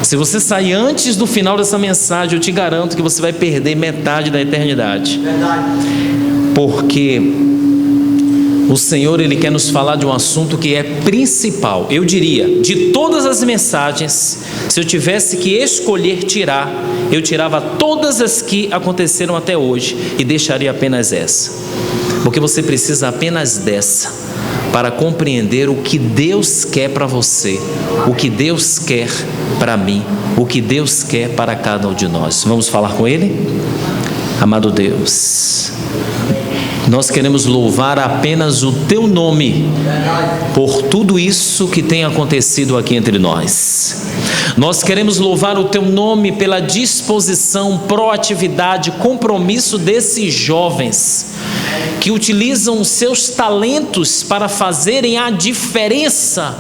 Se você sair antes do final dessa mensagem, eu te garanto que você vai perder metade da eternidade. Porque o Senhor, Ele quer nos falar de um assunto que é principal. Eu diria, de todas as mensagens, se eu tivesse que escolher tirar, eu tirava todas as que aconteceram até hoje e deixaria apenas essa. Porque você precisa apenas dessa para compreender o que Deus quer para você, o que Deus quer para mim, o que Deus quer para cada um de nós. Vamos falar com Ele? Amado Deus, nós queremos louvar apenas o Teu nome por tudo isso que tem acontecido aqui entre nós. Nós queremos louvar o Teu nome pela disposição, proatividade, compromisso desses jovens que utilizam os seus talentos para fazerem a diferença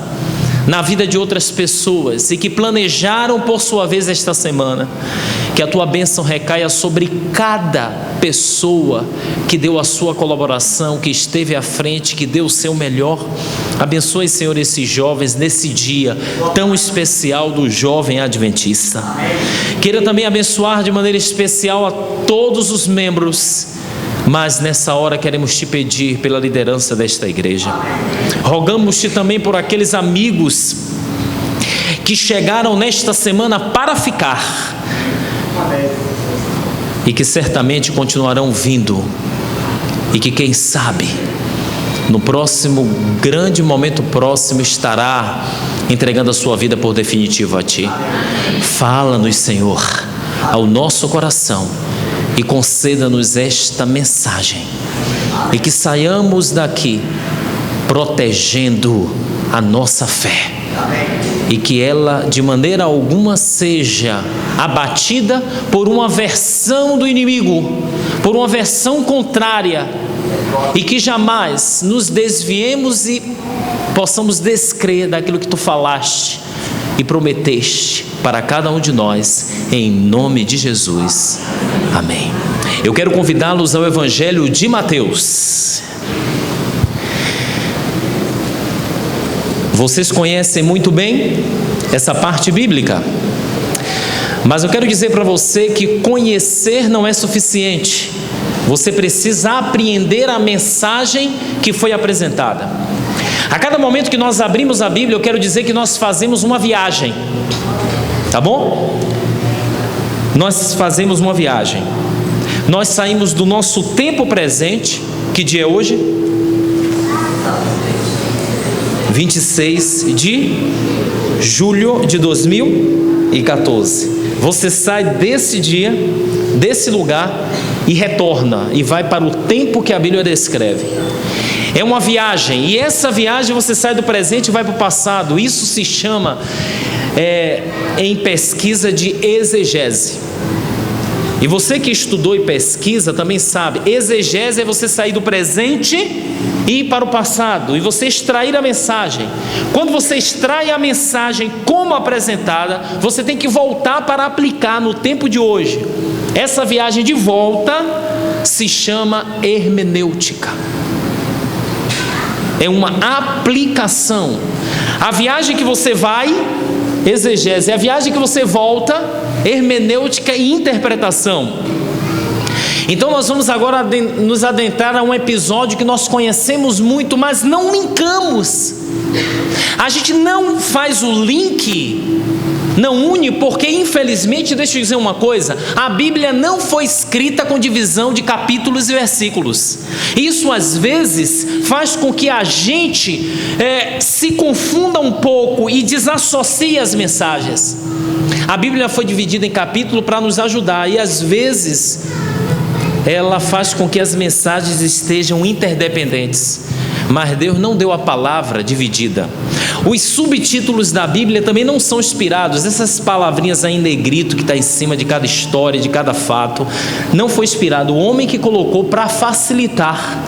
na vida de outras pessoas e que planejaram por sua vez esta semana. Que a Tua bênção recaia sobre cada pessoa que deu a sua colaboração, que esteve à frente, que deu o seu melhor. Abençoe, Senhor, esses jovens nesse dia tão especial do jovem adventista. Queira também abençoar de maneira especial a todos os membros, mas nessa hora queremos Te pedir pela liderança desta igreja. Rogamos-Te também por aqueles amigos que chegaram nesta semana para ficar e que certamente continuarão vindo, e que quem sabe no próximo grande momento próximo estará entregando a sua vida por definitivo a Ti. Fala-nos, Senhor, ao nosso coração e conceda-nos esta mensagem, e que saiamos daqui protegendo a nossa fé, e que ela de maneira alguma seja abatida por uma versão do inimigo, por uma versão contrária, e que jamais nos desviemos e possamos descrer daquilo que Tu falaste e prometeste para cada um de nós, em nome de Jesus. Amém. Eu quero convidá-los ao Evangelho de Mateus. Vocês conhecem muito bem essa parte bíblica, mas eu quero dizer para você que conhecer não é suficiente. Você precisa apreender a mensagem que foi apresentada. A cada momento que nós abrimos a Bíblia, eu quero dizer que nós fazemos uma viagem, tá bom? Nós fazemos uma viagem. Nós saímos do nosso tempo presente. Que dia é hoje? 26 de julho de 2014. Você sai desse dia, desse lugar, e retorna, e vai para o tempo que a Bíblia descreve. É uma viagem, e essa viagem você sai do presente e vai para o passado. Isso se chama, em pesquisa, de exegese. E você que estudou e pesquisa também sabe, exegese é você sair do presente e ir para o passado, e você extrair a mensagem. Quando você extrai a mensagem como apresentada, você tem que voltar para aplicar no tempo de hoje. Essa viagem de volta se chama hermenêutica. É uma aplicação. A viagem que você vai, exegese. A viagem que você volta, hermenêutica e interpretação. Então nós vamos agora nos adentrar a um episódio que nós conhecemos muito, mas não linkamos. A gente não faz o link, não une, porque infelizmente, deixa eu dizer uma coisa, a Bíblia não foi escrita com divisão de capítulos e versículos. Isso às vezes faz com que a gente se confunda um pouco e desassocie as mensagens. A Bíblia foi dividida em capítulos para nos ajudar, e às vezes ela faz com que as mensagens estejam interdependentes. Mas Deus não deu a palavra dividida. Os subtítulos da Bíblia também não são inspirados. Essas palavrinhas aí em negrito que está em cima de cada história, de cada fato, não foi inspirado. O homem que colocou para facilitar.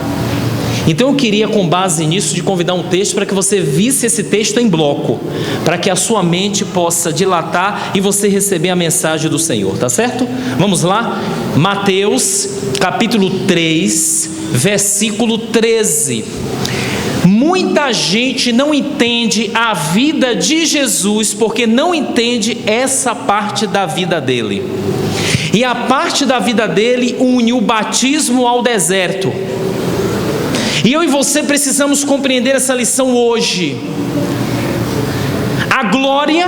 Então eu queria, com base nisso, de convidar um texto para que você visse esse texto em bloco, para que a sua mente possa dilatar e você receber a mensagem do Senhor, tá certo? Vamos lá? Mateus capítulo 3, versículo 13. Muita gente não entende a vida de Jesus porque não entende essa parte da vida dele. E a parte da vida dele une o batismo ao deserto. E eu e você precisamos compreender essa lição hoje. A glória,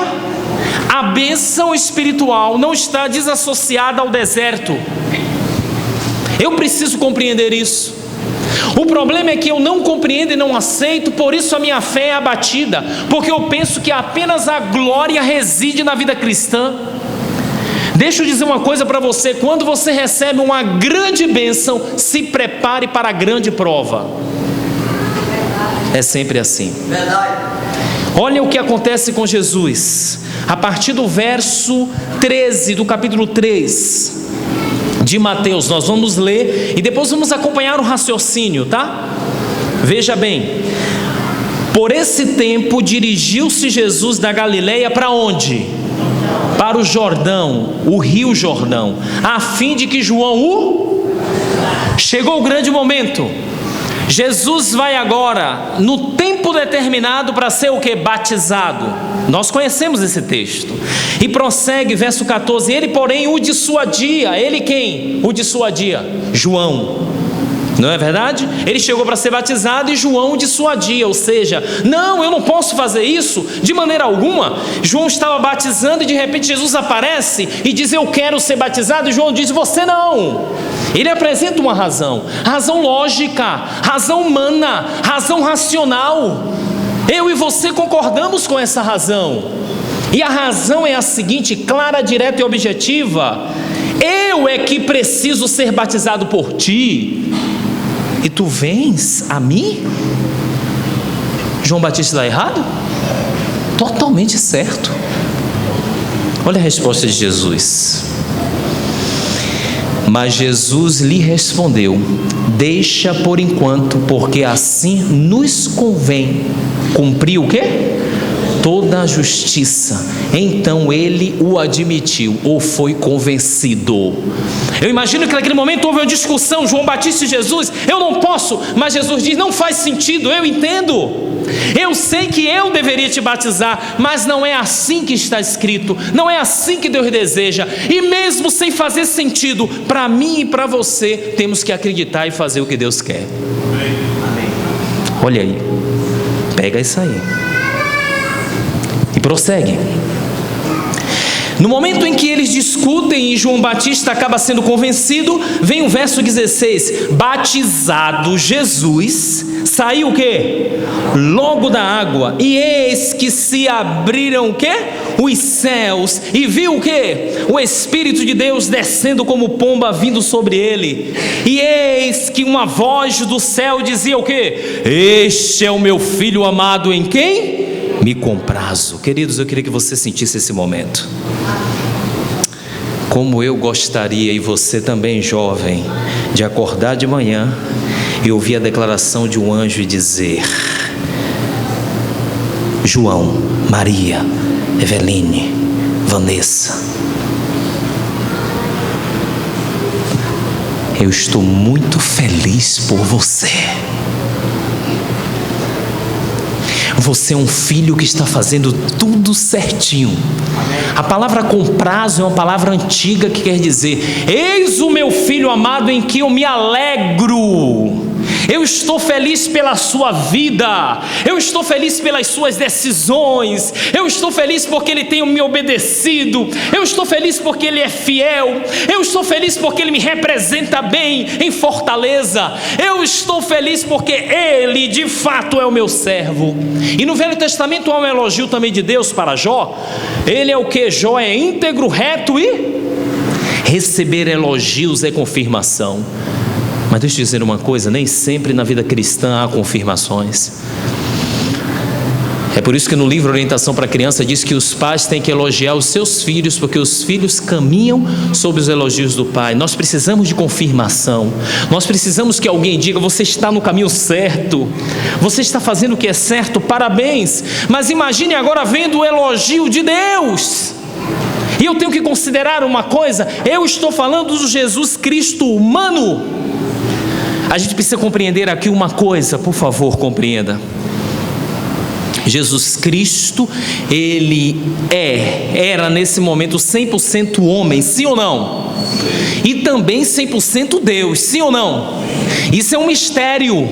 a bênção espiritual não está desassociada ao deserto. Eu preciso compreender isso. O problema é que eu não compreendo e não aceito, por isso a minha fé é abatida, porque eu penso que apenas a glória reside na vida cristã. Deixa eu dizer uma coisa para você: quando você recebe uma grande bênção, se prepare para a grande prova. É sempre assim. Olha o que acontece com Jesus, a partir do verso 13 do capítulo 3 de Mateus. Nós vamos ler e depois vamos acompanhar o raciocínio, tá? Veja bem: por esse tempo dirigiu-se Jesus da Galileia para onde? Para o Jordão, o rio Jordão, a fim de que João Chegou o grande momento. Jesus vai agora, no tempo determinado, para ser o que? Batizado. Nós conhecemos esse texto. E prossegue, verso 14: ele, porém, o dissuadia. Ele quem? O dissuadia? João. Não é verdade? Ele chegou para ser batizado e João o dissuadia, ou seja, não, eu não posso fazer isso de maneira alguma. João estava batizando e de repente Jesus aparece e diz: eu quero ser batizado, e João diz: você não. Ele apresenta uma razão, razão lógica, razão humana, razão racional. Eu e você concordamos com essa razão, e a razão é a seguinte, clara, direta e objetiva: eu é que preciso ser batizado por ti, e tu vens a mim? João Batista está errado? Totalmente certo. Olha a resposta de Jesus. Mas Jesus lhe respondeu: deixa por enquanto, porque assim nos convém cumprir o quê? Toda a justiça. Então ele o admitiu, ou foi convencido. Eu imagino que naquele momento houve uma discussão, João Batista e Jesus: eu não posso, mas Jesus diz: não faz sentido, eu entendo. Eu sei que eu deveria te batizar, mas não é assim que está escrito, não é assim que Deus deseja. E mesmo sem fazer sentido, para mim e para você, temos que acreditar e fazer o que Deus quer. Amém. Olha aí, pega isso aí e prossegue. No momento em que eles discutem e João Batista acaba sendo convencido, vem o verso 16: batizado Jesus, saiu o quê? Logo da água, e eis que se abriram o quê? Os céus, e viu o quê? O Espírito de Deus descendo como pomba vindo sobre ele, e eis que uma voz do céu dizia o quê? Este é o meu filho amado, em quem me comprazo. Queridos, eu queria que você sentisse esse momento. Como eu gostaria, e você também, jovem, de acordar de manhã e ouvir a declaração de um anjo e dizer: João, Maria, Eveline, Vanessa, eu estou muito feliz por você. Você é um filho que está fazendo tudo certinho. A palavra comprazo é uma palavra antiga que quer dizer: eis o meu filho amado em que eu me alegro. Eu estou feliz pela sua vida, eu estou feliz pelas suas decisões, eu estou feliz porque ele tem me obedecido, eu estou feliz porque ele é fiel, eu estou feliz porque ele me representa bem em Fortaleza, eu estou feliz porque ele de fato é o meu servo. E no Velho Testamento há um elogio também de Deus para Jó. Ele é o que? Jó é íntegro, reto e receber elogios é confirmação. Mas deixa eu dizer uma coisa: nem sempre na vida cristã há confirmações. É por isso que no livro Orientação para a Criança diz que os pais têm que elogiar os seus filhos, porque os filhos caminham sob os elogios do pai. Nós precisamos de confirmação. Nós precisamos que alguém diga: você está no caminho certo, você está fazendo o que é certo, parabéns. Mas imagine agora vendo o elogio de Deus. E eu tenho que considerar uma coisa: eu estou falando do Jesus Cristo humano. A gente precisa compreender aqui uma coisa, por favor, compreenda. Jesus Cristo, ele era nesse momento 100% homem, sim ou não? E também 100% Deus, sim ou não? Isso é um mistério.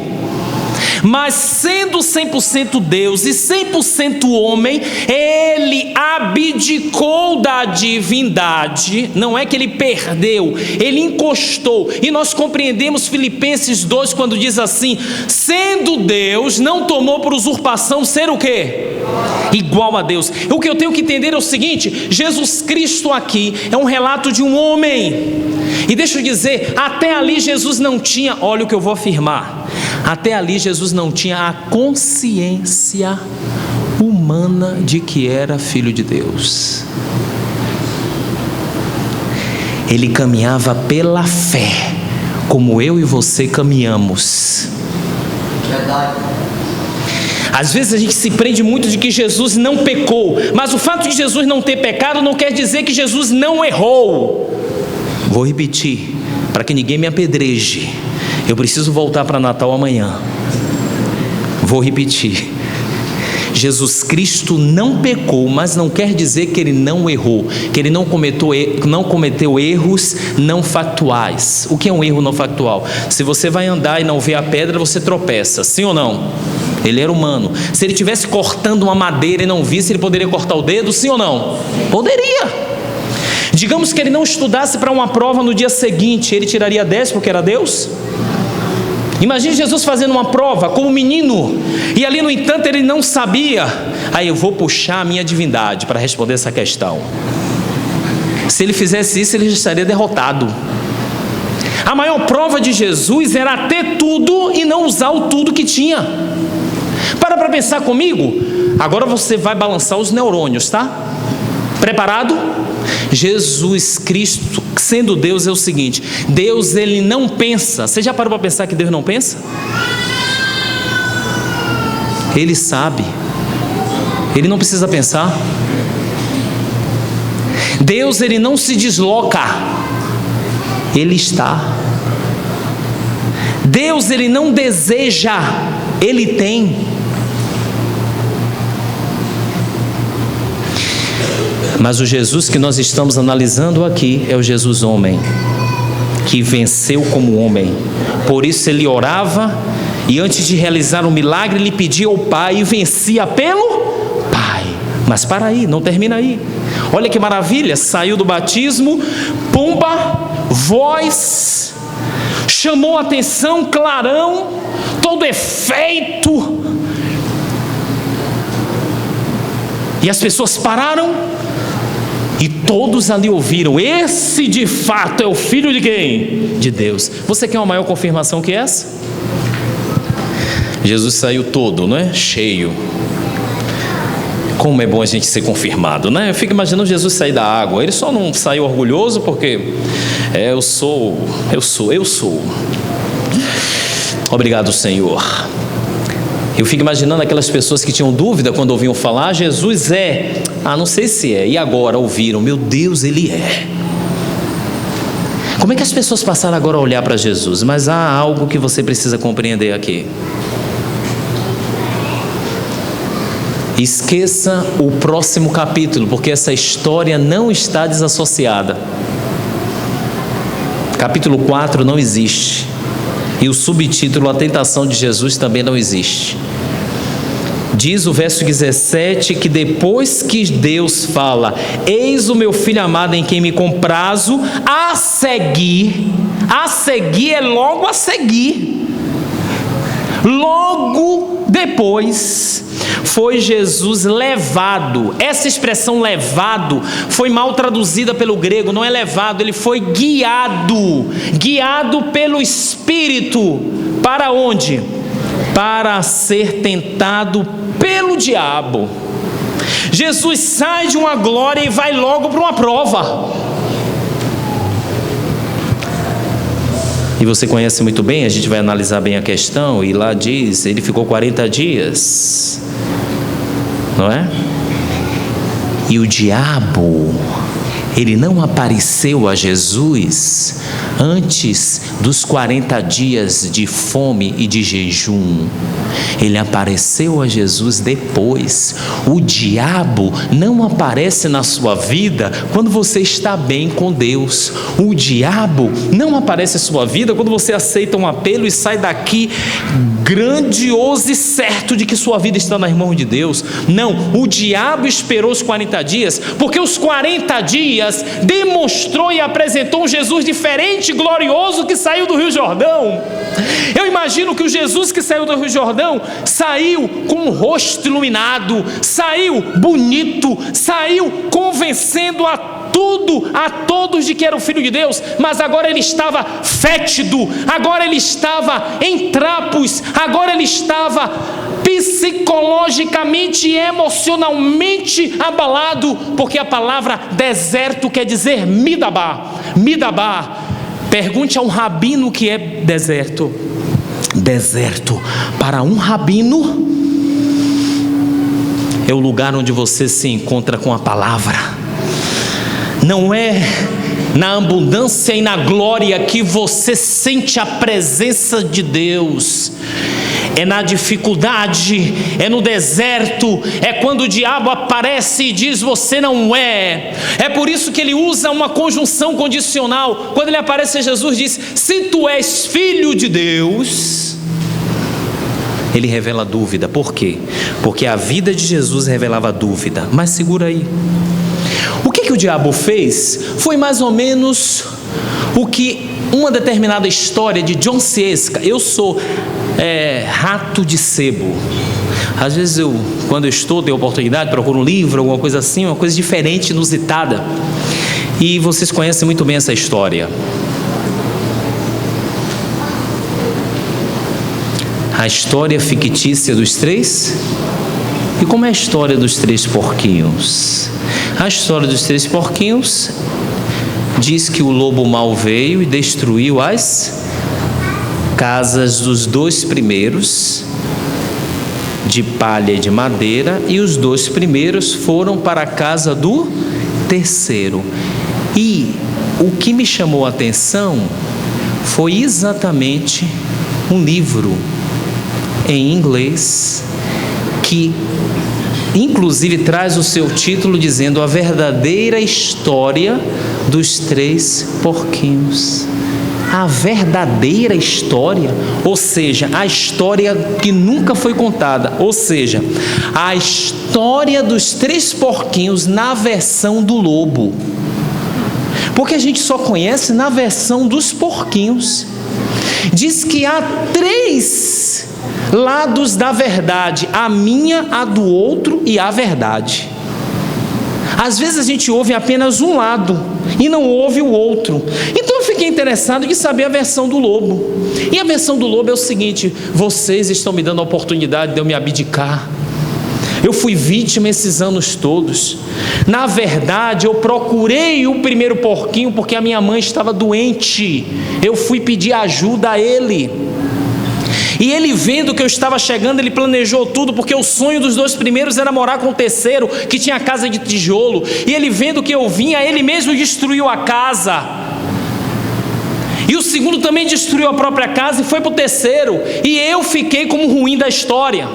Mas sendo 100% Deus e 100% homem, ele abdicou da divindade. Não é que ele perdeu, ele encostou. E nós compreendemos Filipenses 2 quando diz assim: sendo Deus, não tomou por usurpação ser o quê? Igual a Deus. O que eu tenho que entender é o seguinte: Jesus Cristo aqui é um relato de um homem. E deixa eu dizer, até ali Jesus não tinha, olha o que eu vou afirmar, até ali Jesus não tinha a consciência humana de que era filho de Deus. Ele caminhava pela fé, como eu e você caminhamos. Verdade. Às vezes a gente se prende muito de que Jesus não pecou, mas o fato de Jesus não ter pecado não quer dizer que Jesus não errou. Vou repetir, para que ninguém me apedreje. Eu preciso voltar para Natal amanhã. Vou repetir. Jesus Cristo não pecou, mas não quer dizer que ele não errou, que ele não cometeu erros não factuais. O que é um erro não factual? Se você vai andar e não vê a pedra, você tropeça, sim ou não? Ele era humano. Se ele estivesse cortando uma madeira e não visse, ele poderia cortar o dedo, sim ou não? Poderia. Digamos que ele não estudasse para uma prova no dia seguinte, ele tiraria 10 porque era Deus? Imagine Jesus fazendo uma prova como menino, e ali no entanto ele não sabia. Aí eu vou puxar a minha divindade para responder essa questão. Se ele fizesse isso, ele já estaria derrotado. A maior prova de Jesus era ter tudo e não usar o tudo que tinha. Para pensar comigo. Agora você vai balançar os neurônios, tá? Preparado? Jesus Cristo, sendo Deus, é o seguinte: Deus, ele não pensa. Você já parou para pensar que Deus não pensa? Ele sabe. Ele não precisa pensar. Deus, ele não se desloca. Ele está. Deus, ele não deseja. Ele tem. Mas o Jesus que nós estamos analisando aqui é o Jesus homem, que venceu como homem. Por isso ele orava e antes de realizar um milagre, ele pedia ao Pai e vencia pelo Pai. Mas para aí, não termina aí. Olha que maravilha, saiu do batismo, pumba, voz, chamou a atenção, clarão, todo efeito. E as pessoas pararam. E todos ali ouviram: esse de fato é o filho de quem? De Deus. Você quer uma maior confirmação que essa? Jesus saiu todo, não é? Cheio. Como é bom a gente ser confirmado, né? Eu fico imaginando Jesus sair da água. Ele só não saiu orgulhoso porque eu sou. Obrigado, Senhor. Eu fico imaginando aquelas pessoas que tinham dúvida quando ouviam falar: Jesus é. Não sei se é. E agora ouviram: meu Deus, ele é. Como é que as pessoas passaram agora a olhar para Jesus? Mas há algo que você precisa compreender aqui. Esqueça o próximo capítulo, porque essa história não está desassociada. Capítulo 4 não existe. E o subtítulo, a tentação de Jesus, também não existe. Diz o verso 17 que depois que Deus fala: eis o meu filho amado em quem me comprazo, a seguir é logo a seguir. Logo depois foi Jesus levado. Essa expressão levado foi mal traduzida pelo grego, não é levado, ele foi guiado pelo Espírito. Para onde? Para ser tentado pelo diabo. Jesus sai de uma glória e vai logo para uma prova. E você conhece muito bem, a gente vai analisar bem a questão, e lá diz, ele ficou 40 dias, não é? E o diabo, ele não apareceu a Jesus antes dos 40 dias de fome e de jejum. Ele apareceu a Jesus depois. O diabo não aparece na sua vida quando você está bem com Deus. O diabo não aparece na sua vida quando você aceita um apelo e sai daqui grandioso e certo de que sua vida está nas mãos de Deus. Não, o diabo esperou os 40 dias, porque os 40 dias demonstrou e apresentou um Jesus diferente, glorioso, que saiu do Rio Jordão. Eu imagino que o Jesus que saiu do Rio Jordão saiu com o rosto iluminado, saiu bonito, saiu convencendo a todos de que era o Filho de Deus, mas agora ele estava fétido, agora ele estava em trapos, agora ele estava psicologicamente e emocionalmente abalado, porque a palavra deserto quer dizer Midabá. Midabá, pergunte a um rabino o que é deserto. Deserto para um rabino é o lugar onde você se encontra com a palavra. Não é na abundância e na glória que você sente a presença de Deus. É na dificuldade, é no deserto, é quando o diabo aparece e diz você não é. É por isso que ele usa uma conjunção condicional. Quando ele aparece, Jesus diz: se tu és filho de Deus. Ele revela dúvida. Por quê? Porque a vida de Jesus revelava dúvida. Mas segura aí. O que o diabo fez foi mais ou menos o que uma determinada história de John Cieska. Eu sou rato de sebo. Às vezes quando eu estou, tenho oportunidade, procuro um livro, alguma coisa assim, uma coisa diferente, inusitada. E vocês conhecem muito bem essa história. A história fictícia dos três. E como é a história dos três porquinhos? A história dos três porquinhos diz que o lobo mau veio e destruiu as casas dos dois primeiros de palha e de madeira, e os dois primeiros foram para a casa do terceiro. E o que me chamou a atenção foi exatamente um livro em inglês que inclusive traz o seu título dizendo: a verdadeira história dos três porquinhos. A verdadeira história, ou seja, a história que nunca foi contada, ou seja, a história dos três porquinhos na versão do lobo, porque a gente só conhece na versão dos porquinhos. Diz que há três lados da verdade: a minha, a do outro e a verdade. Às vezes a gente ouve apenas um lado e não ouve o outro. Então eu fiquei interessado em saber a versão do lobo. E a versão do lobo é o seguinte: vocês estão me dando a oportunidade de eu me abdicar. Eu fui vítima esses anos todos. Na verdade, eu procurei o primeiro porquinho porque a minha mãe estava doente. Eu fui pedir ajuda a ele. E ele, vendo que eu estava chegando, ele planejou tudo, porque o sonho dos dois primeiros era morar com o terceiro, que tinha casa de tijolo. E ele, vendo que eu vinha, ele mesmo destruiu a casa. E o segundo também destruiu a própria casa e foi para o terceiro. E eu fiquei como ruim da história.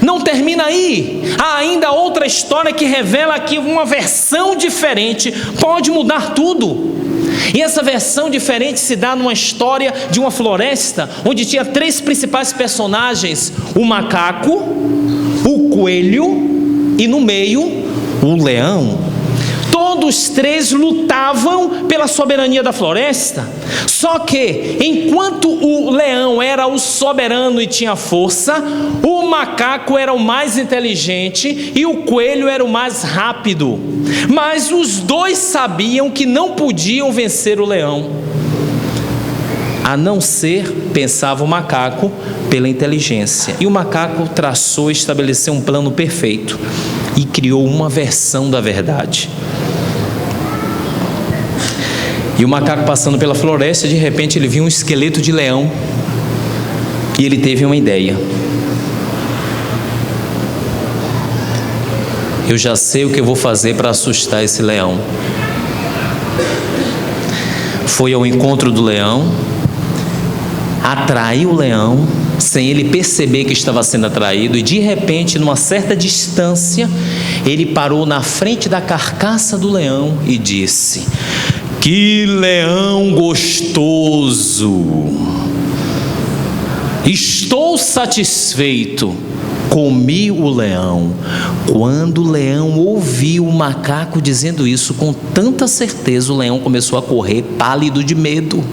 Não termina aí. Há ainda outra história que revela que uma versão diferente pode mudar tudo. E essa versão diferente se dá numa história de uma floresta, onde tinha três principais personagens: o macaco, o coelho e no meio o leão. Todos três lutavam pela soberania da floresta. Só que, enquanto o leão era o soberano e tinha força, o macaco era o mais inteligente e o coelho era o mais rápido. Mas os dois sabiam que não podiam vencer o leão, a não ser, pensava o macaco, pela inteligência. E o macaco traçou e estabeleceu um plano perfeito e criou uma versão da verdade. E o macaco, passando pela floresta, de repente ele viu um esqueleto de leão e ele teve uma ideia. eu já sei o que eu vou fazer para assustar esse leão. Foi ao encontro do leão, atraiu o leão, sem ele perceber que estava sendo atraído, e de repente, numa certa distância, ele parou na frente da carcaça do leão e disse: que leão gostoso! Estou satisfeito. Comi o leão. Quando o leão ouviu o macaco dizendo isso com tanta certeza, o leão começou a correr pálido de medo.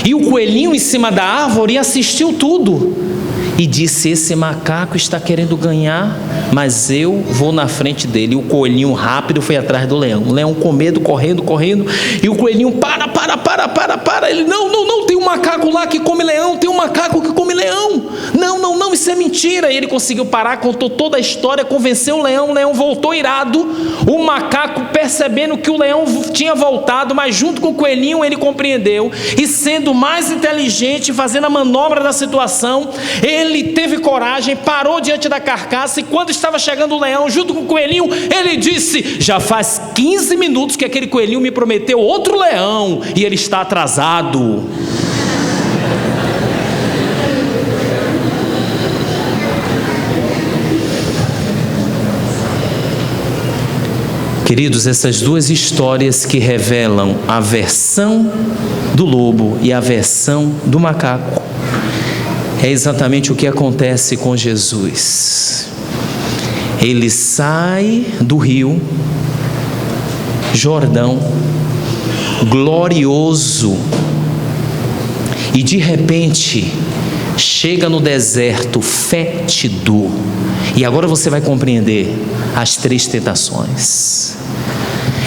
E o coelhinho em cima da árvore assistiu tudo e disse: esse macaco está querendo ganhar, mas eu vou na frente dele. E o coelhinho rápido foi atrás do leão. O leão com medo, correndo, e o coelhinho para. Ele, não, tem um macaco lá que come leão, tem um macaco que come leão. Não, isso é mentira. E ele conseguiu parar, contou toda a história, convenceu o leão voltou irado. O macaco, percebendo que o leão tinha voltado, mas junto com o coelhinho ele compreendeu, e sendo mais inteligente, fazendo a manobra da situação, ele teve coragem, parou diante da carcaça, e quando estava chegando o leão junto com o coelhinho, ele disse: já faz 15 minutos que aquele coelhinho me prometeu outro leão, e ele está atrasado. Queridos, essas duas histórias que revelam a versão do lobo e a versão do macaco, é exatamente o que acontece com Jesus. Ele sai do rio Jordão, glorioso, e de repente chega no deserto fétido. E agora você vai compreender as 3 tentações.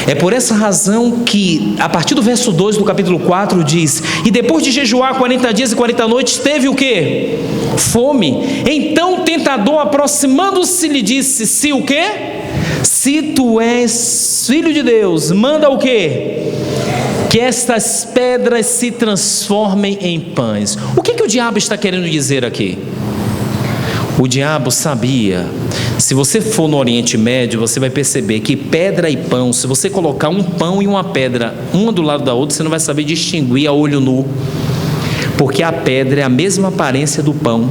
É por essa razão que, a partir do verso 2 do capítulo 4, diz: e depois de jejuar 40 dias e 40 noites, teve o quê? Fome. Então o tentador, aproximando-se, lhe disse: se o quê? Se tu és filho de Deus, manda o quê? Que estas pedras se transformem em pães. O que o diabo está querendo dizer aqui? O diabo sabia. Se você for no Oriente Médio, você vai perceber que pedra e pão, se você colocar um pão e uma pedra, uma do lado da outra, você não vai saber distinguir a olho nu, porque a pedra é a mesma aparência do pão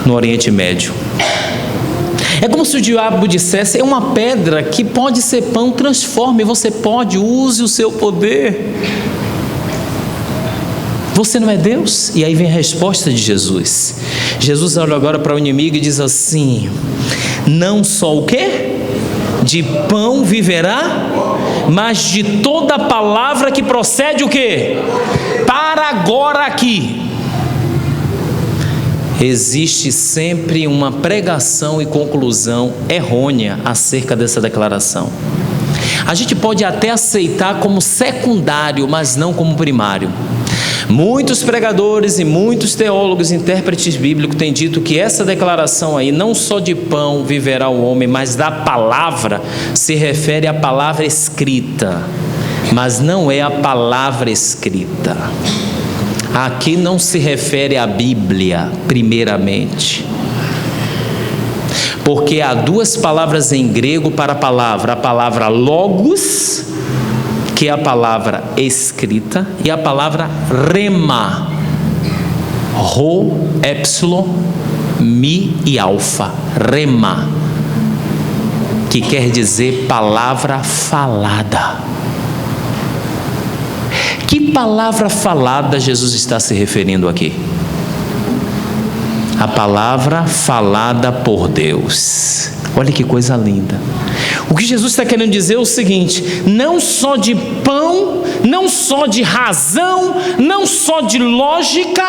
no Oriente Médio. É como se o diabo dissesse: é uma pedra que pode ser pão, transforme, você pode, use o seu poder. Você não é Deus? E aí vem a resposta de Jesus. Jesus olha agora para o inimigo e diz assim: não só o quê? De pão viverá, mas de toda palavra que procede o quê? Para agora aqui. Existe sempre uma pregação e conclusão errônea acerca dessa declaração. A gente pode até aceitar como secundário, mas não como primário. Muitos pregadores e muitos teólogos e intérpretes bíblicos têm dito que essa declaração aí, não só de pão viverá o homem, mas da palavra, se refere à palavra escrita, mas não é a palavra escrita. Aqui não se refere à Bíblia, primeiramente, porque há 2 palavras em grego para a palavra logos, que é a palavra escrita, e a palavra rema, rho, epsilon, mi e alfa, rema, que quer dizer palavra falada. Que palavra falada Jesus está se referindo aqui? A palavra falada por Deus. Olha que coisa linda. O que Jesus está querendo dizer é o seguinte: não só de pão, não só de razão, não só de lógica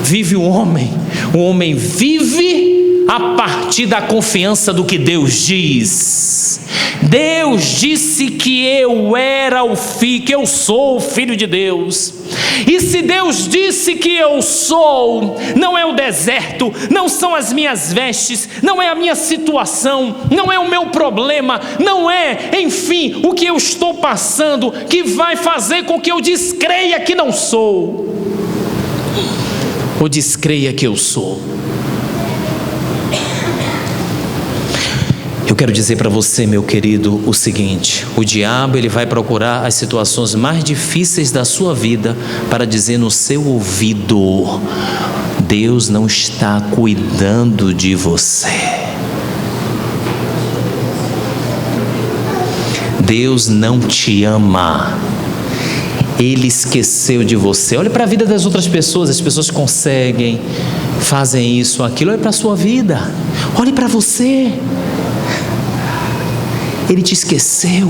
vive o homem. O homem vive a partir da confiança do que Deus diz. Deus disse que eu era o filho, que eu sou o filho de Deus. E se Deus disse que eu sou, não é o deserto, não são as minhas vestes, não é a minha situação, não é o meu problema, não é, enfim, o que eu estou passando que vai fazer com que eu descreia que não sou, ou descreia que eu sou. quero dizer para você, meu querido, o seguinte: o diabo ele vai procurar as situações mais difíceis da sua vida para dizer no seu ouvido: Deus não está cuidando de você. Deus não te ama. Ele esqueceu de você. Olhe para a vida das outras pessoas. As pessoas conseguem, fazem isso, aquilo. Olhe para a sua vida. Olhe para você. Ele te esqueceu.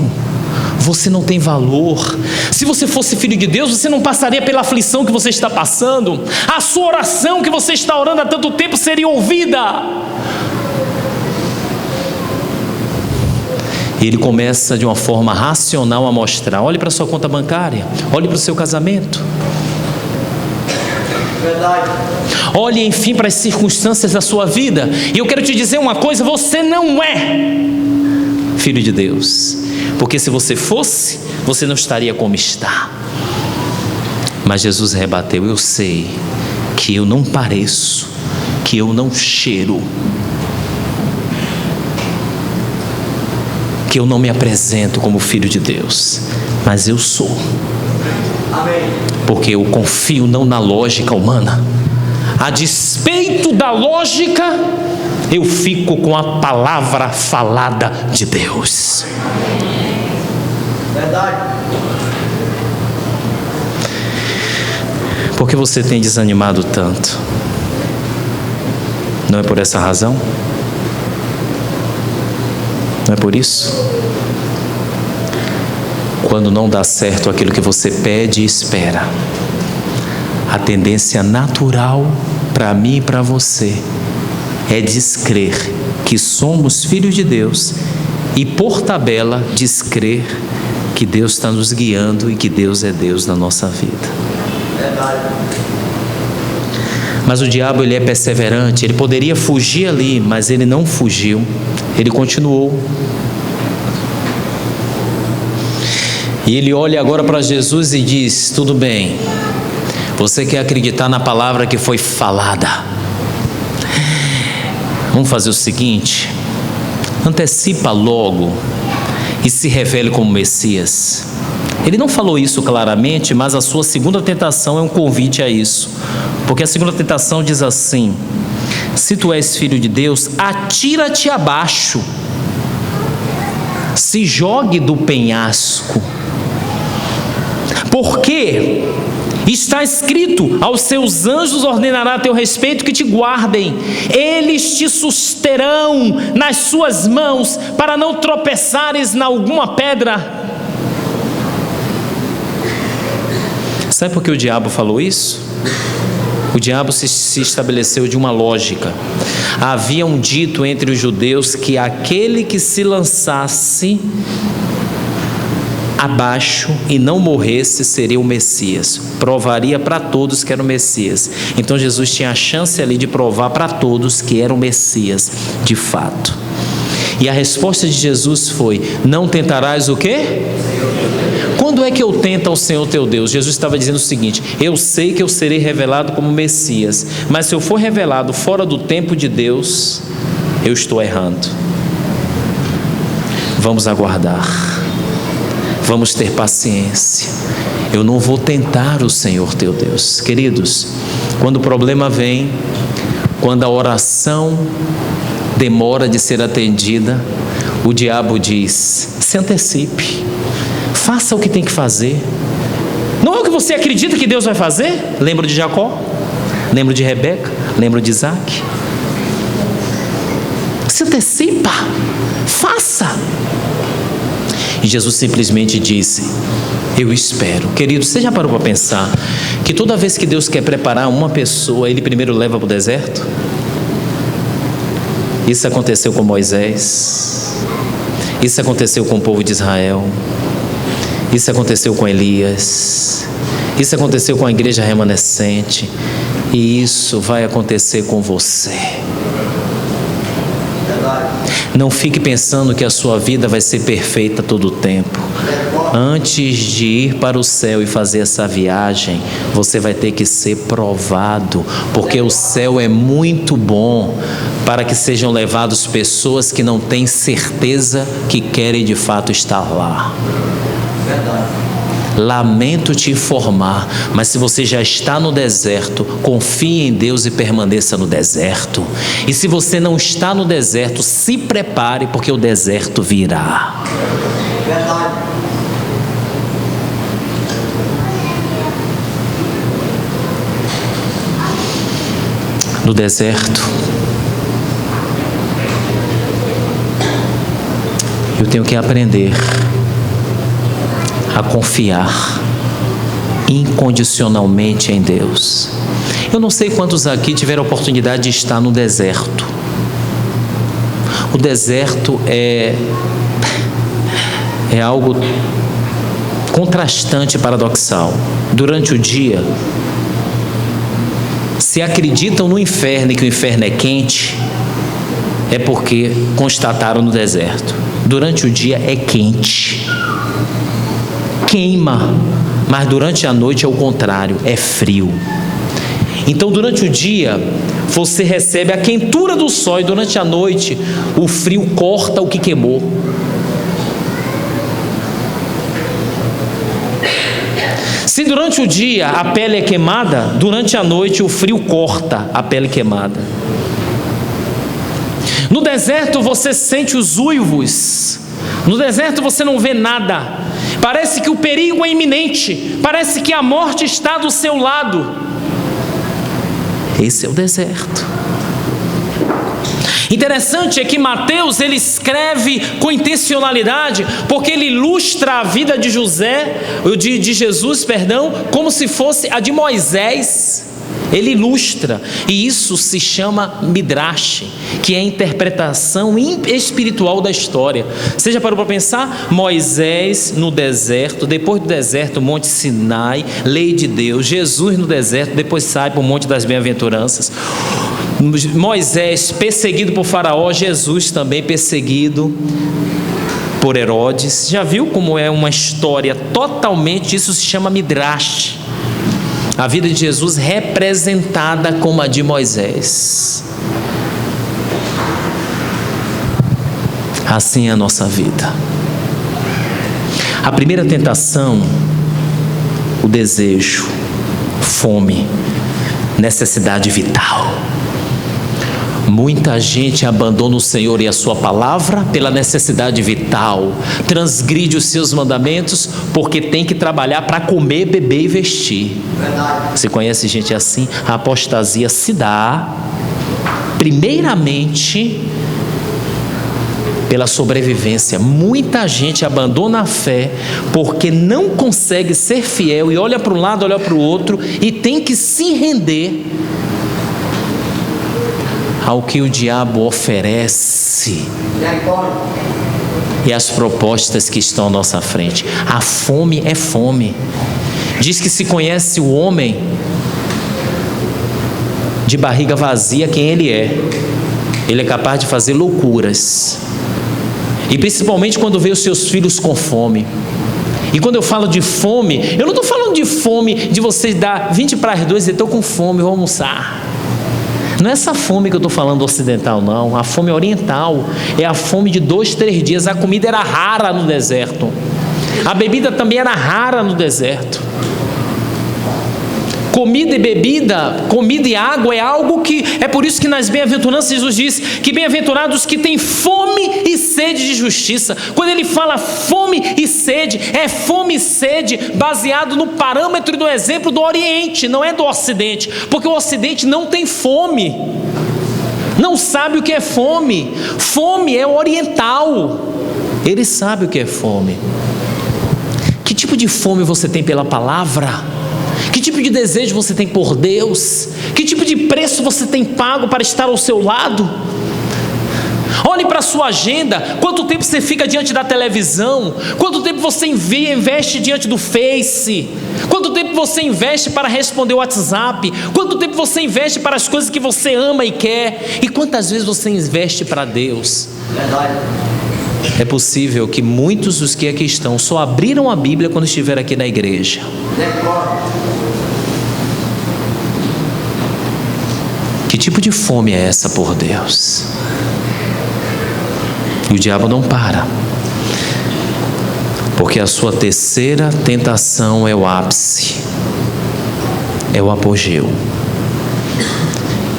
Você não tem valor. Se você fosse filho de Deus, você não passaria pela aflição que você está passando. A sua oração que você está orando há tanto tempo seria ouvida. E ele começa de uma forma racional a mostrar: olhe para a sua conta bancária, olhe para o seu casamento. Verdade. Olhe, enfim, para as circunstâncias da sua vida. E eu quero te dizer uma coisa: você não é filho de Deus. Porque se você fosse, você não estaria como está. Mas Jesus rebateu: eu sei que eu não pareço, que eu não cheiro, que eu não me apresento como filho de Deus, mas eu sou. Amém. Porque eu confio não na lógica humana. A despeito da lógica, eu fico com a palavra falada de Deus. Verdade. Por que você tem desanimado tanto? Não é por essa razão? Não é por isso? Quando não dá certo aquilo que você pede e espera, a tendência natural para mim e para você é descrer que somos filhos de Deus e, por tabela, descrer que Deus está nos guiando e que Deus é Deus na nossa vida. Mas o diabo, ele é perseverante. Ele poderia fugir ali, mas ele não fugiu. Ele continuou. E ele olha agora para Jesus e diz: tudo bem, você quer acreditar na palavra que foi falada? Vamos fazer o seguinte: antecipa logo e se revele como Messias. Ele não falou isso claramente, mas a sua segunda tentação é um convite a isso. Porque a segunda tentação diz assim: se tu és filho de Deus, atira-te abaixo, se jogue do penhasco, porque está escrito: aos seus anjos ordenará a teu respeito que te guardem, eles te susterão nas suas mãos, para não tropeçares em alguma pedra. Sabe por que o diabo falou isso? O diabo se estabeleceu de uma lógica. Havia um dito entre os judeus que aquele que se lançasse abaixo e não morresse seria o Messias. Provaria para todos que era o Messias. Então Jesus tinha a chance ali de provar para todos que era o Messias de fato. E a resposta de Jesus foi: não tentarás o quê? Quando é que eu tento ao Senhor teu Deus? Jesus estava dizendo o seguinte: eu sei que eu serei revelado como Messias, mas se eu for revelado fora do tempo de Deus, eu estou errando. Vamos aguardar, vamos ter paciência. Eu não vou tentar o Senhor teu Deus. Queridos, quando o problema vem, quando a oração demora de ser atendida, o diabo diz: se antecipe, faça o que tem que fazer. Não é o que você acredita que Deus vai fazer? Lembra de Jacó? Lembra de Rebeca? Lembra de Isaac? Se antecipa, faça. E Jesus simplesmente disse: eu espero. Querido, você já parou para pensar que toda vez que Deus quer preparar uma pessoa, Ele primeiro leva para o deserto? Isso aconteceu com Moisés, isso aconteceu com o povo de Israel, isso aconteceu com Elias, isso aconteceu com a igreja remanescente, e isso vai acontecer com você. Não fique pensando que a sua vida vai ser perfeita todo o tempo. Antes de ir para o céu e fazer essa viagem, você vai ter que ser provado, porque o céu é muito bom para que sejam levados pessoas que não têm certeza que querem de fato estar lá. Lamento te informar, mas se você já está no deserto, confie em Deus e permaneça no deserto. E se você não está no deserto, se prepare, porque o deserto virá. No deserto, eu tenho que aprender a confiar incondicionalmente em Deus. Eu não sei quantos aqui tiveram a oportunidade de estar no deserto. O deserto é algo contrastante e paradoxal. Durante o dia, se acreditam no inferno e que o inferno é quente, é porque constataram no deserto. Durante o dia é quente, queima, mas durante a noite é o contrário, é frio. Então durante o dia você recebe a quentura do sol e durante a noite o frio corta o que queimou. Se durante o dia a pele é queimada, durante a noite o frio corta a pele queimada. No deserto você sente os uivos. No deserto você não vê nada. Parece que o perigo é iminente. Parece que a morte está do seu lado. Esse é o deserto. Interessante é que Mateus ele escreve com intencionalidade, porque ele ilustra a vida de Jesus, como se fosse a de Moisés. Ele ilustra, e isso se chama Midrash, que é a interpretação espiritual da história. Você já parou para pensar? Moisés no deserto, depois do deserto, o Monte Sinai, lei de Deus. Jesus no deserto, depois sai para o Monte das Bem-aventuranças. Moisés perseguido por Faraó, Jesus também perseguido por Herodes. Já viu como é uma história totalmente, isso se chama Midrash. A vida de Jesus representada como a de Moisés. Assim é a nossa vida. A primeira tentação, o desejo, fome, necessidade vital. Muita gente abandona o Senhor e a sua palavra pela necessidade vital, transgride os seus mandamentos porque tem que trabalhar para comer, beber e vestir. Você conhece gente assim? A apostasia se dá primeiramente pela sobrevivência. Muita gente abandona a fé porque não consegue ser fiel e olha para um lado, olha para o outro e tem que se render ao que o diabo oferece e as propostas que estão à nossa frente. A fome é fome. Diz que se conhece o homem de barriga vazia quem ele é. Ele é capaz de fazer loucuras. E principalmente quando vê os seus filhos com fome. E quando eu falo de fome, eu não estou falando de fome de você dar 20 para as 2 e dizer, estou com fome, vou almoçar. Não é essa fome que eu estou falando ocidental, não. A fome oriental é a fome de 2, 3 dias. A comida era rara no deserto. A bebida também era rara no deserto. Comida e bebida, comida e água é algo que... É por isso que nas bem-aventuranças Jesus diz que bem-aventurados que têm fome e sede de justiça. Quando ele fala fome e sede, é fome e sede baseado no parâmetro e no exemplo do Oriente, não é do Ocidente. Porque o Ocidente não tem fome. Não sabe o que é fome. Fome é oriental. Ele sabe o que é fome. Que tipo de fome você tem pela palavra? Que tipo de desejo você tem por Deus? Que tipo de preço você tem pago para estar ao seu lado? Olhe para sua agenda? Quanto tempo você fica diante da televisão? Quanto tempo você investe diante do Face? Quanto tempo você investe para responder o WhatsApp? Quanto tempo você investe para as coisas que você ama e quer? E quantas vezes você investe para Deus? É possível que muitos dos que aqui estão só abriram a Bíblia quando estiveram aqui na igreja. Que tipo de fome é essa por Deus? E o diabo não para, porque a sua terceira tentação é o ápice, é o apogeu.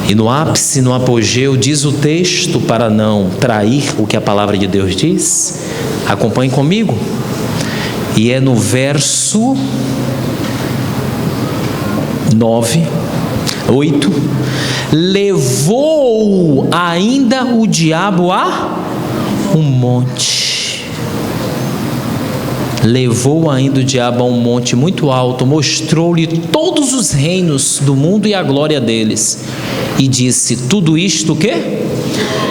E no ápice, no apogeu, diz o texto, para não trair o que a palavra de Deus diz, acompanhe comigo, e é no verso 8: levou ainda o diabo a um monte. Levou ainda o diabo a um monte muito alto, mostrou-lhe todos os reinos do mundo e a glória deles, e disse: tudo isto o quê?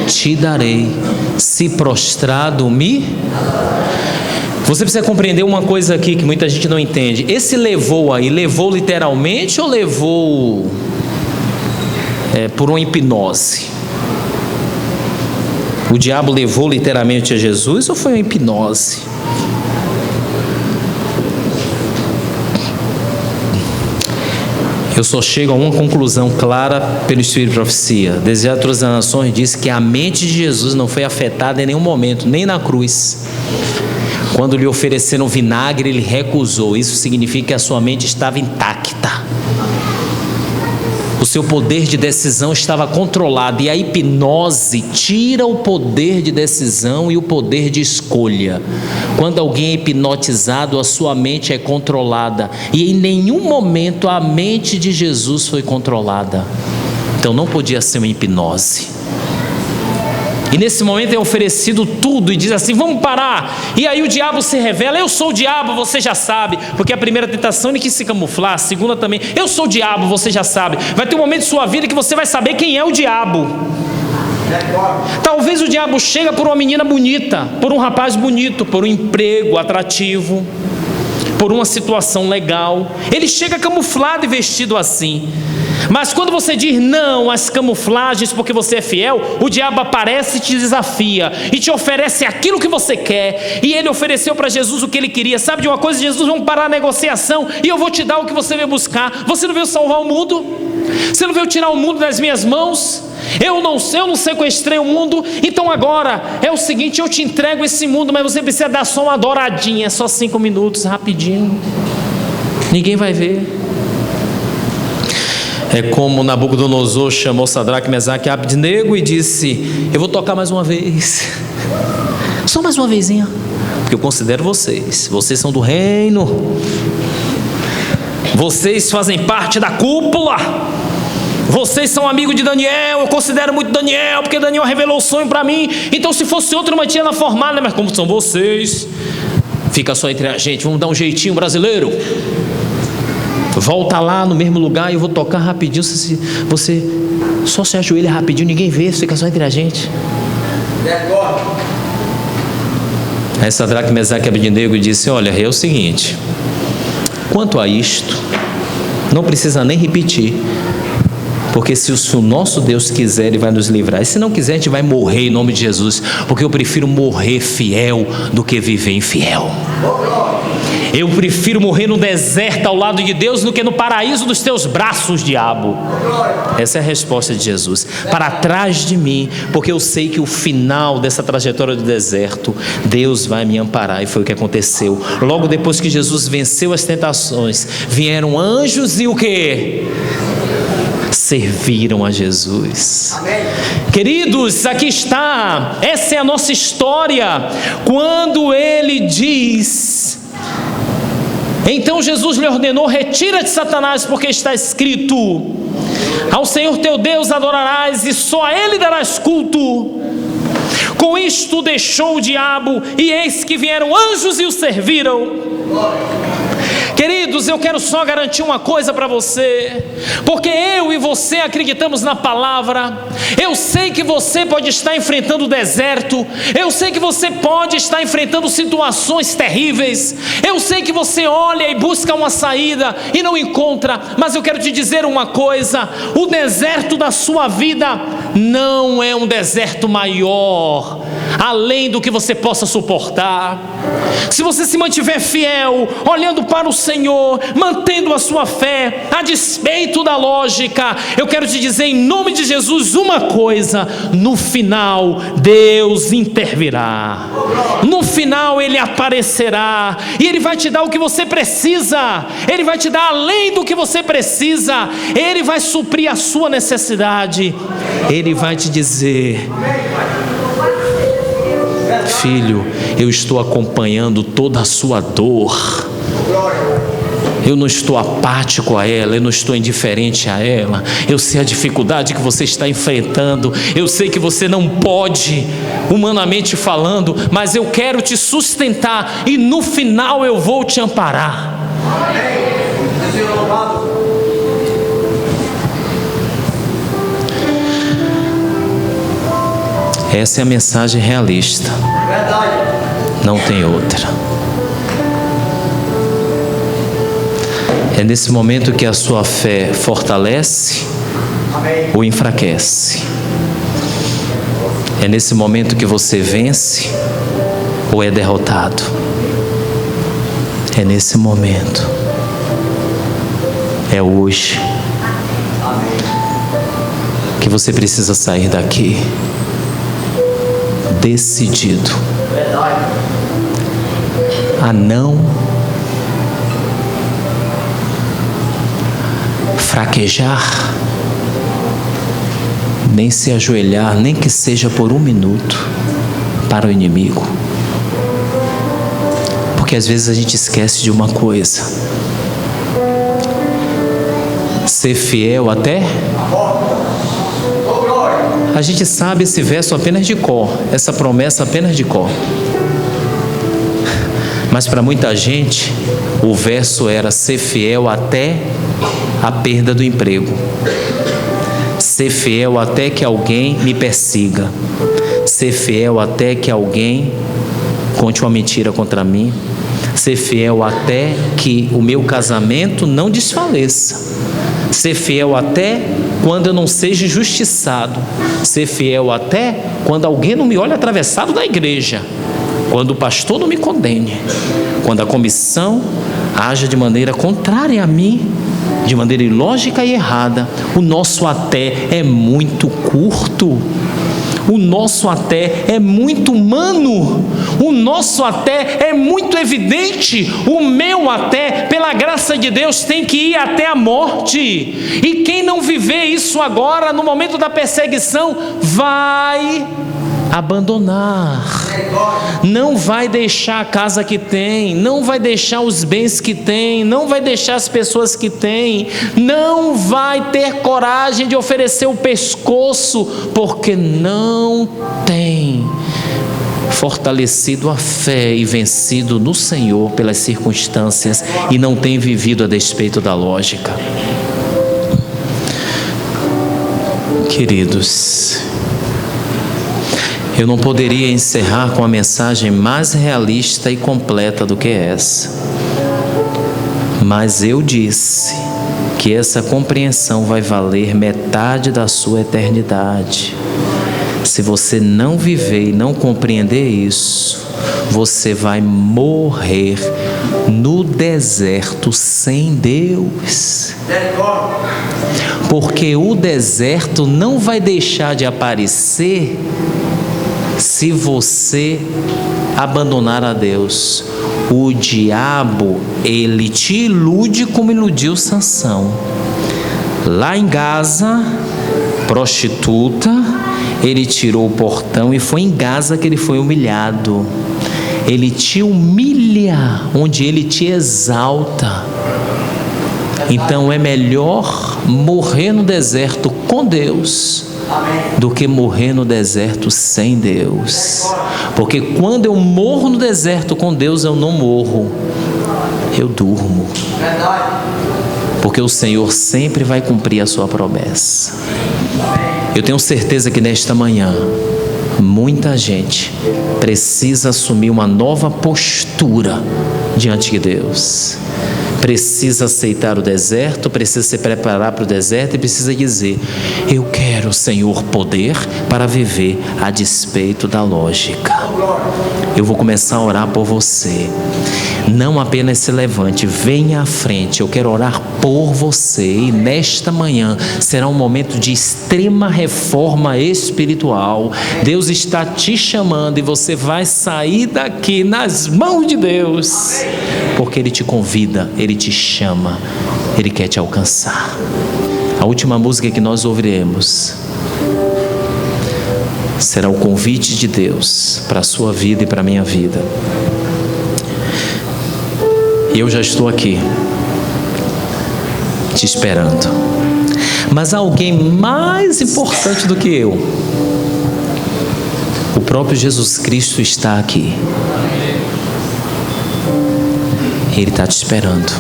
Te darei, se prostrado me... Você precisa compreender uma coisa aqui que muita gente não entende. Esse levou aí, levou literalmente ou levou por uma hipnose? O diabo levou literalmente a Jesus ou foi uma hipnose? Eu só chego a uma conclusão clara pelo Espírito de Profecia. Desejar todas as nações diz que a mente de Jesus não foi afetada em nenhum momento, nem na cruz. Quando lhe ofereceram vinagre, ele recusou. Isso significa que a sua mente estava intacta. O seu poder de decisão estava controlado. E a hipnose tira o poder de decisão e o poder de escolha. Quando alguém é hipnotizado, a sua mente é controlada. E em nenhum momento a mente de Jesus foi controlada. Então não podia ser uma hipnose. E nesse momento é oferecido tudo e diz assim: vamos parar. E aí o diabo se revela: eu sou o diabo, você já sabe. Porque a primeira tentação ele quis se camuflar, a segunda também: eu sou o diabo, você já sabe. Vai ter um momento de sua vida que você vai saber quem é o diabo. Talvez o diabo chega por uma menina bonita, por um rapaz bonito, por um emprego atrativo, por uma situação legal. Ele chega camuflado e vestido assim. Mas quando você diz não às camuflagens porque você é fiel, o diabo aparece e te desafia e te oferece aquilo que você quer. E ele ofereceu para Jesus o que ele queria. Sabe de uma coisa? Jesus, vamos parar a negociação e eu vou te dar o que você veio buscar. Você não veio salvar o mundo? Você não veio tirar o mundo das minhas mãos? Eu não sequestrei o mundo. Então agora é o seguinte: eu te entrego esse mundo, mas você precisa dar só uma douradinha, só 5 minutos, rapidinho. Ninguém vai ver. É como Nabucodonosor chamou Sadraque, Mesaque e Abednego e disse: eu vou tocar mais uma vez, só mais uma vezinha, porque eu considero vocês são do reino, vocês fazem parte da cúpula, vocês são amigos de Daniel, eu considero muito Daniel, porque Daniel revelou o sonho para mim. Então se fosse outro, não tinha na formada, mas como são vocês, fica só entre a gente, vamos dar um jeitinho brasileiro. Volta lá no mesmo lugar e eu vou tocar rapidinho. Você só se ajoelha rapidinho, ninguém vê, fica só entre a gente. Aí Sadraque, Mesaque e Abednego disse: olha, é o seguinte, quanto a isto, não precisa nem repetir, porque se o nosso Deus quiser, Ele vai nos livrar. E se não quiser, a gente vai morrer em nome de Jesus, porque eu prefiro morrer fiel do que viver infiel. Eu prefiro morrer no deserto ao lado de Deus do que no paraíso dos teus braços, diabo. Essa é a resposta de Jesus: para trás de mim, porque eu sei que o final dessa trajetória do deserto, Deus vai me amparar. E foi o que aconteceu. Logo depois que Jesus venceu as tentações, vieram anjos e o quê? Serviram a Jesus. Amém. Queridos, aqui está, essa é a nossa história. Quando Ele diz: então Jesus lhe ordenou: retira-te, Satanás, porque está escrito: ao Senhor teu Deus adorarás e só a Ele darás culto. Com isto deixou o diabo, e eis que vieram anjos e o serviram. Queridos, eu quero só garantir uma coisa para você, porque eu e você acreditamos na palavra. Eu sei que você pode estar enfrentando o deserto, eu sei que você pode estar enfrentando situações terríveis, eu sei que você olha e busca uma saída e não encontra, mas eu quero te dizer uma coisa: o deserto da sua vida não é um deserto maior, além do que você possa suportar. Se você se mantiver fiel, olhando para o Senhor, mantendo a sua fé, a despeito da lógica, eu quero te dizer em nome de Jesus uma coisa: no final Deus intervirá, no final Ele aparecerá, e Ele vai te dar o que você precisa, Ele vai te dar além do que você precisa, Ele vai suprir a sua necessidade, Ele vai te dizer: filho, eu estou acompanhando toda a sua dor, eu não estou apático a ela, eu não estou indiferente a ela, eu sei a dificuldade que você está enfrentando, eu sei que você não pode, humanamente falando, mas eu quero te sustentar, e no final eu vou te amparar. Essa é a mensagem realista, não tem outra. É nesse momento que a sua fé fortalece ou enfraquece. É nesse momento que você vence ou é derrotado. É nesse momento. É hoje que você precisa sair daqui decidido a não fraquejar, nem se ajoelhar, nem que seja por um minuto, para o inimigo. Porque às vezes a gente esquece de uma coisa: ser fiel até... A gente sabe esse verso apenas de cor, essa promessa apenas de cor. Mas para muita gente, o verso era ser fiel até a perda do emprego, ser fiel até que alguém me persiga, ser fiel até que alguém conte uma mentira contra mim, ser fiel até que o meu casamento não desfaleça, ser fiel até quando eu não seja injustiçado, ser fiel até quando alguém não me olhe atravessado da igreja, quando o pastor não me condene, quando a comissão haja de maneira contrária a mim, de maneira ilógica e errada. O nosso até é muito curto, o nosso até é muito humano, o nosso até é muito evidente. O meu até, pela graça de Deus, tem que ir até a morte, e quem não viver isso agora, no momento da perseguição, vai abandonar, não vai deixar a casa que tem, não vai deixar os bens que tem, não vai deixar as pessoas que tem, não vai ter coragem de oferecer o pescoço, porque não tem fortalecido a fé e vencido no Senhor pelas circunstâncias, e não tem vivido a despeito da lógica. Queridos, eu não poderia encerrar com a mensagem mais realista e completa do que essa, mas eu disse que essa compreensão vai valer metade da sua eternidade. Se você não viver e não compreender isso, você vai morrer no deserto sem Deus. Porque o deserto não vai deixar de aparecer se você abandonar a Deus. O diabo, ele te ilude como iludiu Sansão. Lá em Gaza, prostituta, ele tirou o portão, e foi em Gaza que ele foi humilhado. Ele te humilha onde ele te exalta. Então é melhor morrer no deserto com Deus do que morrer no deserto sem Deus. Porque quando eu morro no deserto com Deus, eu não morro, eu durmo. Porque o Senhor sempre vai cumprir a sua promessa. Eu tenho certeza que nesta manhã, muita gente precisa assumir uma nova postura diante de Deus. Precisa aceitar o deserto, precisa se preparar para o deserto e precisa dizer: eu quero, Senhor, poder para viver a despeito da lógica. Eu vou começar a orar por você. Não apenas se levante, venha à frente. Eu quero orar por você. E nesta manhã será um momento de extrema reforma espiritual. Deus está te chamando e você vai sair daqui nas mãos de Deus. Porque Ele te convida, Ele te chama, Ele quer te alcançar. A última música que nós ouviremos será o convite de Deus para a sua vida e para a minha vida. E eu já estou aqui, te esperando. Mas há alguém mais importante do que eu. O próprio Jesus Cristo está aqui. Ele está te esperando.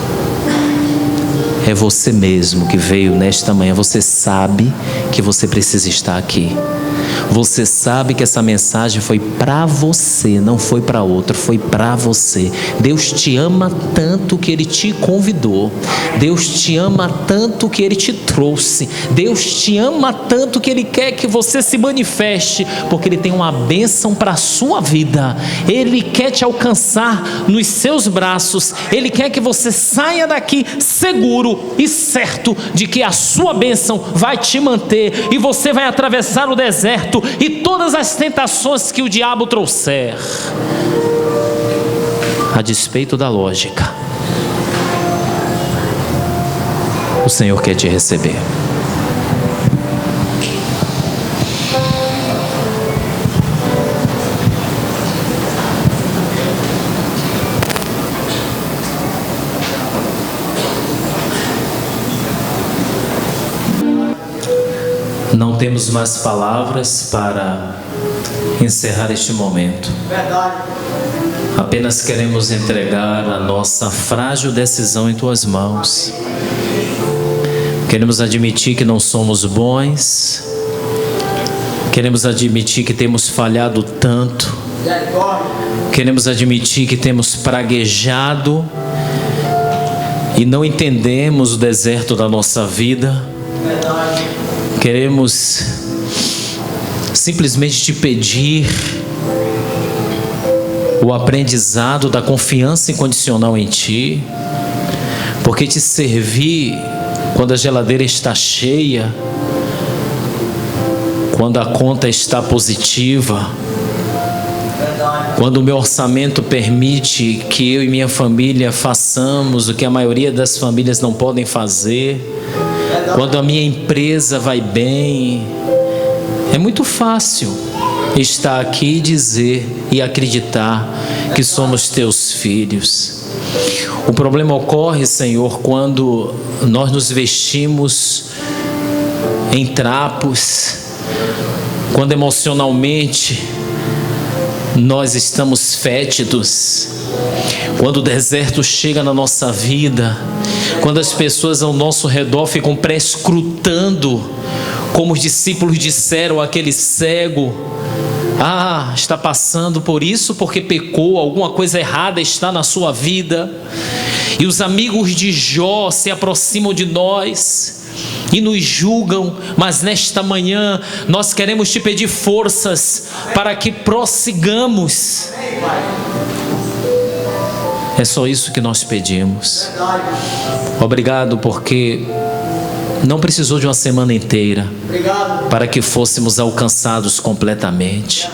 É você mesmo que veio nesta manhã. Você sabe que você precisa estar aqui. Você sabe que essa mensagem foi para você, não foi para outro, foi para você. Deus te ama tanto que Ele te convidou. Deus te ama tanto que Ele te trouxe. Deus te ama tanto que Ele quer que você se manifeste, porque Ele tem uma bênção para a sua vida. Ele quer te alcançar nos seus braços. Ele quer que você saia daqui seguro e certo de que a sua bênção vai te manter e você vai atravessar o deserto e todas as tentações que o diabo trouxer, a despeito da lógica. O Senhor quer te receber. Não temos mais palavras para encerrar este momento. Verdade. Apenas queremos entregar a nossa frágil decisão em Tuas mãos. Queremos admitir que não somos bons. Queremos admitir que temos falhado tanto. Queremos admitir que temos praguejado e não entendemos o deserto da nossa vida. Queremos simplesmente te pedir o aprendizado da confiança incondicional em Ti, porque te servir quando a geladeira está cheia, quando a conta está positiva, quando o meu orçamento permite que eu e minha família façamos o que a maioria das famílias não podem fazer, quando a minha empresa vai bem, é muito fácil estar aqui e dizer e acreditar que somos Teus filhos. O problema ocorre, Senhor, quando nós nos vestimos em trapos, quando emocionalmente nós estamos fétidos, quando o deserto chega na nossa vida, quando as pessoas ao nosso redor ficam prescrutando, como os discípulos disseram àquele cego: ah, está passando por isso porque pecou, alguma coisa errada está na sua vida. E os amigos de Jó se aproximam de nós e nos julgam, mas nesta manhã nós queremos te pedir forças para que prossigamos. É só isso que nós pedimos. Obrigado, porque não precisou de uma semana inteira para que fôssemos alcançados completamente.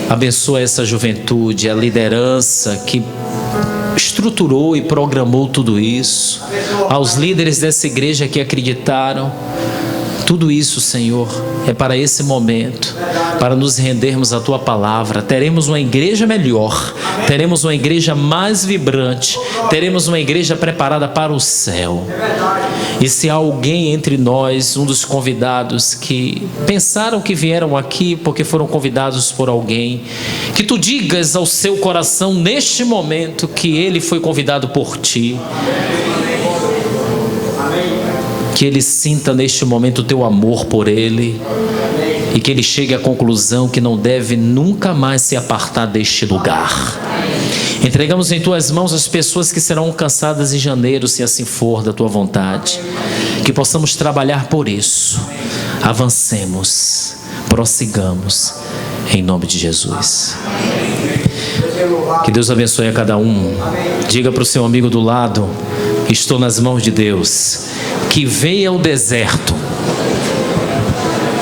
Abençoa essa juventude, a liderança que estruturou e programou tudo isso, aos líderes dessa igreja que acreditaram, Tudo isso, Senhor, é para esse momento, para nos rendermos à Tua palavra. Teremos uma igreja melhor, teremos uma igreja mais vibrante, teremos uma igreja preparada para o céu. E se há alguém entre nós, um dos convidados, que pensaram que vieram aqui porque foram convidados por alguém, que Tu digas ao seu coração neste momento que ele foi convidado por Ti. Que ele sinta neste momento o Teu amor por ele e que ele chegue à conclusão que não deve nunca mais se apartar deste lugar. Entregamos em Tuas mãos as pessoas que serão alcançadas em janeiro, se assim for da Tua vontade. Que possamos trabalhar por isso. Avancemos, prossigamos, em nome de Jesus. Que Deus abençoe a cada um. Diga para o seu amigo do lado: estou nas mãos de Deus. Que venha o deserto,